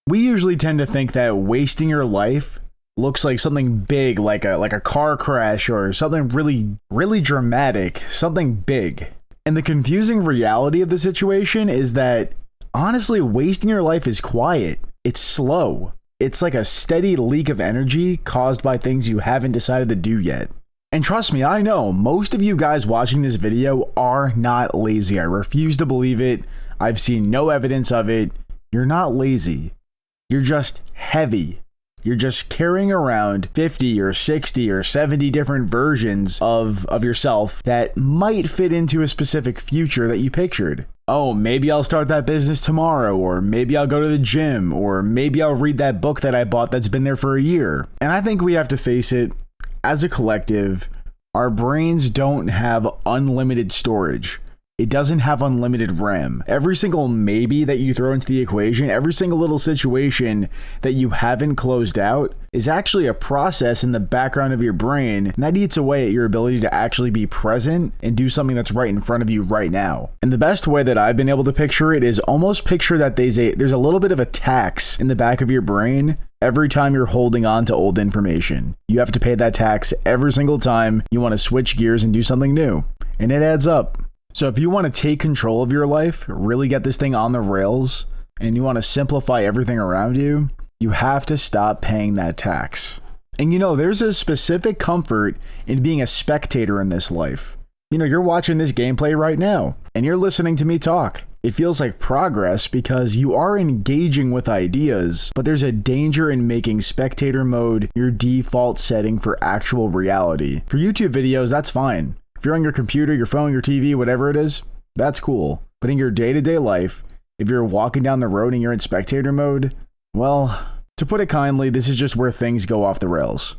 We usually tend to think that wasting your life looks like something big, like a car crash or something really dramatic, something big. And the confusing reality of the situation is that honestly, wasting your life is quiet. It's slow. It's like a steady leak of energy caused by things you haven't decided to do yet. And trust me, I know most of you guys watching this video are not lazy. I refuse to believe it. I've seen no evidence of it. You're not lazy. You're just heavy. You're just carrying around 50 or 60 or 70 different versions of yourself that might fit into a specific future that you pictured. Oh, maybe I'll start that business tomorrow, or maybe I'll go to the gym, or maybe I'll read that book that I bought that's been there for a year. And I think we have to face it, as a collective, our brains don't have unlimited storage. It doesn't have unlimited RAM. Every single maybe that you throw into the equation, every single little situation that you haven't closed out is actually a process in the background of your brain, and that eats away at your ability to actually be present and do something that's right in front of you right now. And the best way that I've been able to picture it is almost picture that there's a little bit of a tax in the back of your brain every time you're holding on to old information. You have to pay that tax every single time you want to switch gears and do something new, and it adds up. So if you want to take control of your life, really get this thing on the rails, and you want to simplify everything around you, you have to stop paying that tax. And there's a specific comfort in being a spectator in this life. You're watching this gameplay right now, and you're listening to me talk. It feels like progress because you are engaging with ideas, but there's a danger in making spectator mode your default setting for actual reality. For YouTube videos, that's fine. If you're on your computer, your phone, your TV, whatever it is, that's cool. But in your day-to-day life, if you're walking down the road and you're in spectator mode, well, to put it kindly, this is just where things go off the rails.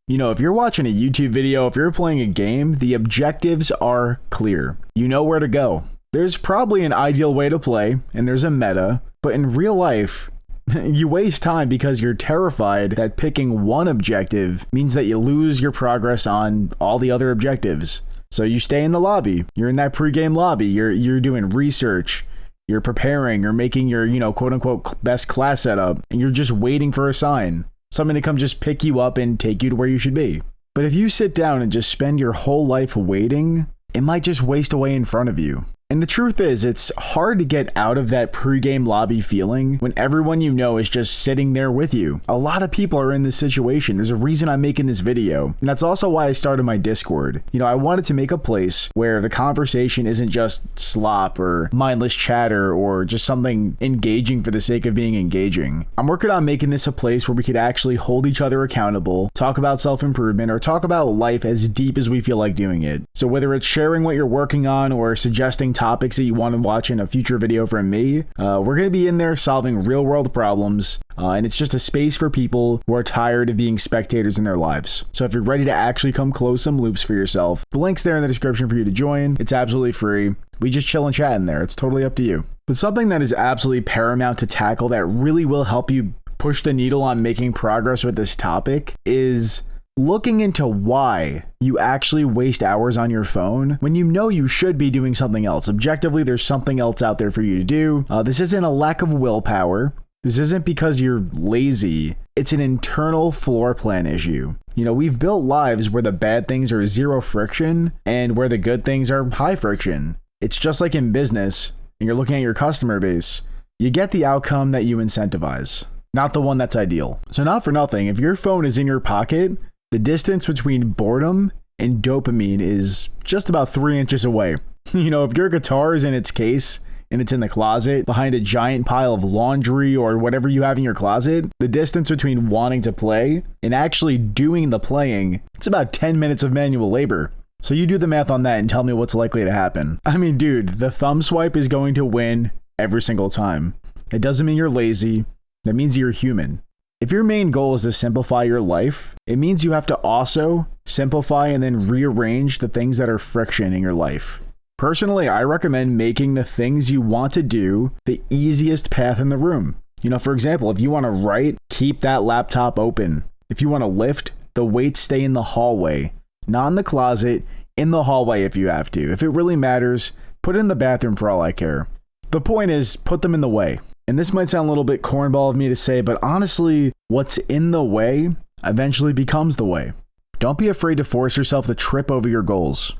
If you're watching a YouTube video, if you're playing a game, the objectives are clear. You know where to go. There's probably an ideal way to play, and there's a meta, but in real life, you waste time because you're terrified that picking one objective means that you lose your progress on all the other objectives. So you stay in the lobby. You're in that pre-game lobby. You're doing research. You're preparing. You're making your, quote unquote best class setup. And you're just waiting for a sign. Someone to come just pick you up and take you to where you should be. But if you sit down and just spend your whole life waiting, it might just waste away in front of you. And the truth is, it's hard to get out of that pre-game lobby feeling when everyone you know is just sitting there with you. A lot of people are in this situation. There's a reason I'm making this video. And that's also why I started my Discord. I wanted to make a place where the conversation isn't just slop or mindless chatter or just something engaging for the sake of being engaging. I'm working on making this a place where we could actually hold each other accountable, talk about self-improvement, or talk about life as deep as we feel like doing it. So whether it's sharing what you're working on or suggesting topics that you want to watch in a future video from me, we're going to be in there solving real world problems, and it's just a space for people who are tired of being spectators in their lives. So if you're ready to actually come close some loops for yourself, the link's there in the description for you to join. It's absolutely free. We just chill and chat in there. It's totally up to you. But something that is absolutely paramount to tackle that really will help you push the needle on making progress with this topic is looking into why you actually waste hours on your phone when you should be doing something else. Objectively, there's something else out there for you to do. This isn't a lack of willpower. This isn't because you're lazy. It's an internal floor plan issue. We've built lives where the bad things are zero friction and where the good things are high friction. It's just like in business, and you're looking at your customer base. You get the outcome that you incentivize, not the one that's ideal. So not for nothing, if your phone is in your pocket, the distance between boredom and dopamine is just about 3 inches away. If your guitar is in its case and it's in the closet behind a giant pile of laundry or whatever you have in your closet, the distance between wanting to play and actually doing the playing, it's about 10 minutes of manual labor. So you do the math on that and tell me what's likely to happen. I mean, dude, the thumb swipe is going to win every single time. It doesn't mean you're lazy. That means you're human. If your main goal is to simplify your life, it means you have to also simplify and then rearrange the things that are friction in your life. Personally, I recommend making the things you want to do the easiest path in the room. For example, if you want to write, keep that laptop open. If you want to lift, the weights stay in the hallway, not in the closet, in the hallway if you have to. If it really matters, put it in the bathroom for all I care. The point is, put them in the way. And this might sound a little bit cornball of me to say, but honestly, what's in the way eventually becomes the way. Don't be afraid to force yourself to trip over your goals.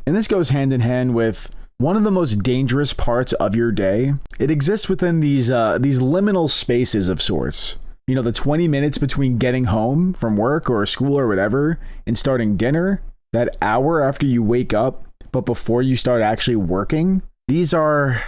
And this goes hand in hand with one of the most dangerous parts of your day. It exists within these liminal spaces of sorts. You know, the 20 minutes between getting home from work or school or whatever and starting dinner, that hour after you wake up, but before you start actually working. These are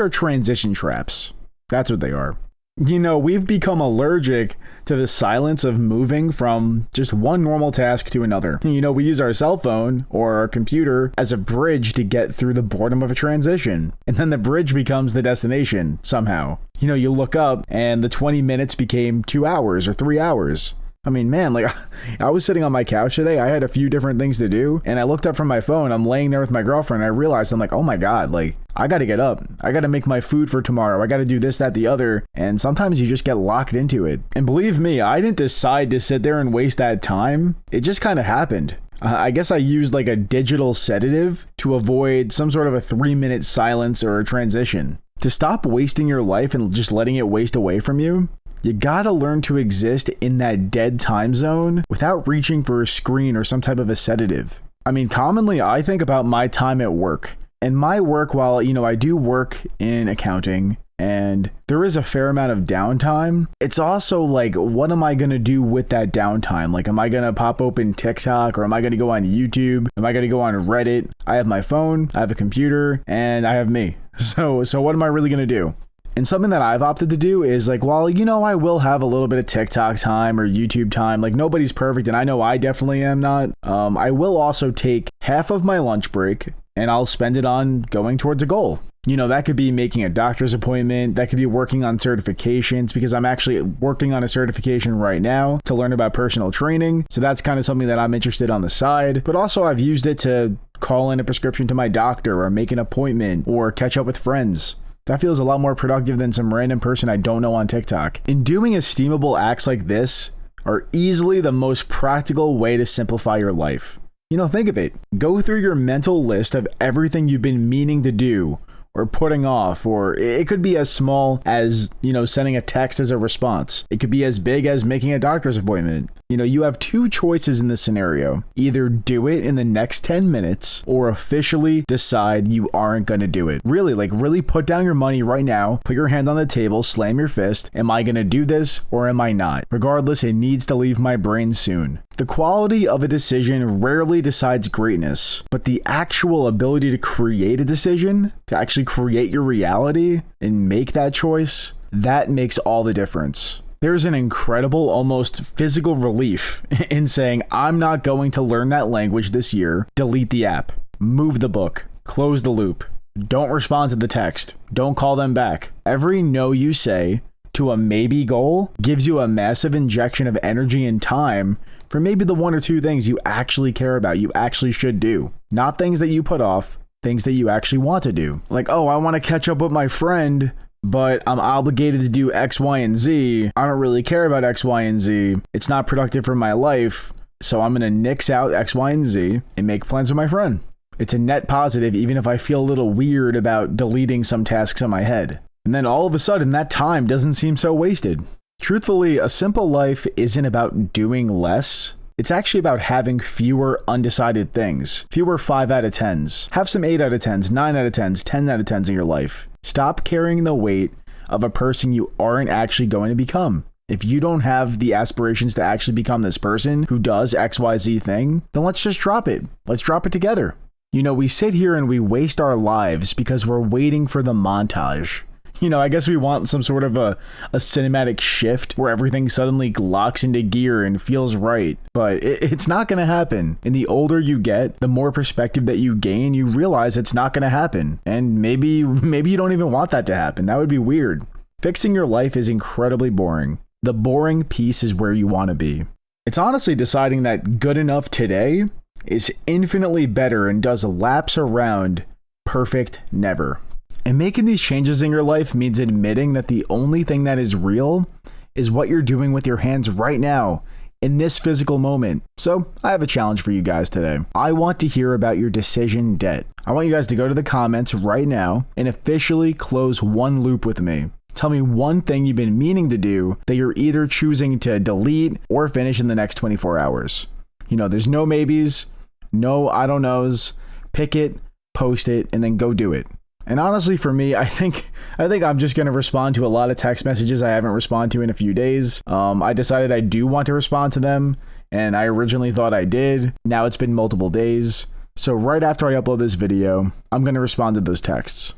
transition traps. That's what they are. You know, we've become allergic to the silence of moving from just one normal task to another. You know, we use our cell phone or our computer as a bridge to get through the boredom of a transition. And then the bridge becomes the destination somehow. You know, you look up and the 20 minutes became 2 hours or 3 hours. I mean, man, like I was sitting on my couch today. I had a few different things to do and I looked up from my phone. I'm laying there with my girlfriend. And I realized I'm like, oh my God, like I got to get up. I got to make my food for tomorrow. I got to do this, that, the other. And sometimes you just get locked into it. And believe me, I didn't decide to sit there and waste that time. It just kind of happened. I guess I used like a digital sedative to avoid some sort of a 3-minute silence or a transition. To stop wasting your life and just letting it waste away from you, you gotta learn to exist in that dead time zone without reaching for a screen or some type of a sedative. I mean, commonly I think about my time at work. And my work, while, you know, I do work in accounting and there is a fair amount of downtime, it's also like, what am I gonna do with that downtime? Like, am I gonna pop open TikTok or am I gonna go on YouTube? Am I gonna go on Reddit? I have my phone, I have a computer, and I have me. So what am I really gonna do? And something that I've opted to do is like, well, you know, I will have a little bit of TikTok time or YouTube time. Like nobody's perfect. And I know I definitely am not. I will also take half of my lunch break and I'll spend it on going towards a goal. You know, that could be making a doctor's appointment. That could be working on certifications because I'm actually working on a certification right now to learn about personal training. So that's kind of something that I'm interested on the side. But also I've used it to call in a prescription to my doctor or make an appointment or catch up with friends. That feels a lot more productive than some random person I don't know on TikTok. And doing esteemable acts like this are easily the most practical way to simplify your life. You know, think of it. Go through your mental list of everything you've been meaning to do or putting off, or it could be as small as, you know, sending a text as a response. It could be as big as making a doctor's appointment. You know, you have two choices in this scenario. Either do it in the next 10 minutes or officially decide you aren't going to do it. Really put down your money right now, put your hand on the table, slam your fist. Am I going to do this or am I not? Regardless, it needs to leave my brain soon. The quality of a decision rarely decides greatness, but the actual ability to create a decision, to actually create your reality and make that choice, that makes all the difference. There's an incredible, almost physical relief in saying, I'm not going to learn that language this year. Delete the app, move the book, close the loop. Don't respond to the text. Don't call them back. Every no you say to a maybe goal gives you a massive injection of energy and time for maybe the one or two things you actually care about, you actually should do. Not things that you put off, things that you actually want to do. Like, oh, I want to catch up with my friend, but I'm obligated to do X, Y, and Z. I don't really care about X, Y, and Z. It's not productive for my life. So I'm going to nix out X, Y, and Z and make plans with my friend. It's a net positive, even if I feel a little weird about deleting some tasks in my head. And then all of a sudden, that time doesn't seem so wasted. Truthfully, a simple life isn't about doing less. It's actually about having fewer undecided things, fewer 5 out of 10s. Have some 8 out of 10s, 9 out of 10s, 10 out of 10s in your life. Stop carrying the weight of a person you aren't actually going to become. If you don't have the aspirations to actually become this person who does XYZ thing, then let's just drop it. Let's drop it together. You know, we sit here and we waste our lives because we're waiting for the montage. You know, I guess we want some sort of a cinematic shift where everything suddenly locks into gear and feels right. But it's not going to happen. And the older you get, the more perspective that you gain, you realize it's not going to happen. And maybe you don't even want that to happen. That would be weird. Fixing your life is incredibly boring. The boring piece is where you want to be. It's honestly deciding that good enough today is infinitely better and does laps around perfect never. And making these changes in your life means admitting that the only thing that is real is what you're doing with your hands right now in this physical moment. So I have a challenge for you guys today. I want to hear about your decision debt. I want you guys to go to the comments right now and officially close one loop with me. Tell me one thing you've been meaning to do that you're either choosing to delete or finish in the next 24 hours. You know, there's no maybes, no I don't knows. Pick it, post it, and then go do it. And honestly, for me, I think I'm just going to respond to a lot of text messages I haven't responded to in a few days. I decided I do want to respond to them, and I originally thought I did. Now it's been multiple days. So right after I upload this video, I'm going to respond to those texts.